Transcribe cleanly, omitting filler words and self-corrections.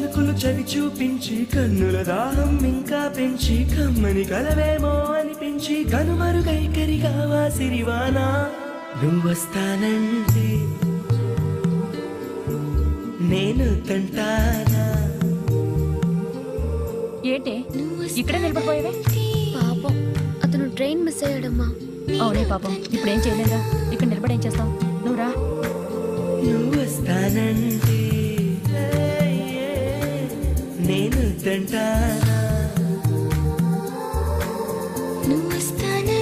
చవి చూపించి కన్నుల దాహం ఇంకా పెంచి కమ్మని కలవేమో అనిపించి కనుమరుగైకరిగా వాసిరివానా నువ్వొస్తానంటే నేను తంటానా. ఏంటే ఇక్కడే నిలబడిపోయావే? పాపం అతను ట్రైన్ మిస్ అయ్యాడమ్మా. అవునే పాపం, ఇప్పుడు ఏం చేయలేదా? ఇక్కడ నిలబడి ఏం చేస్తావు? నువ్వు రా. నువ్వొస్తానంటే నేను తంటానా.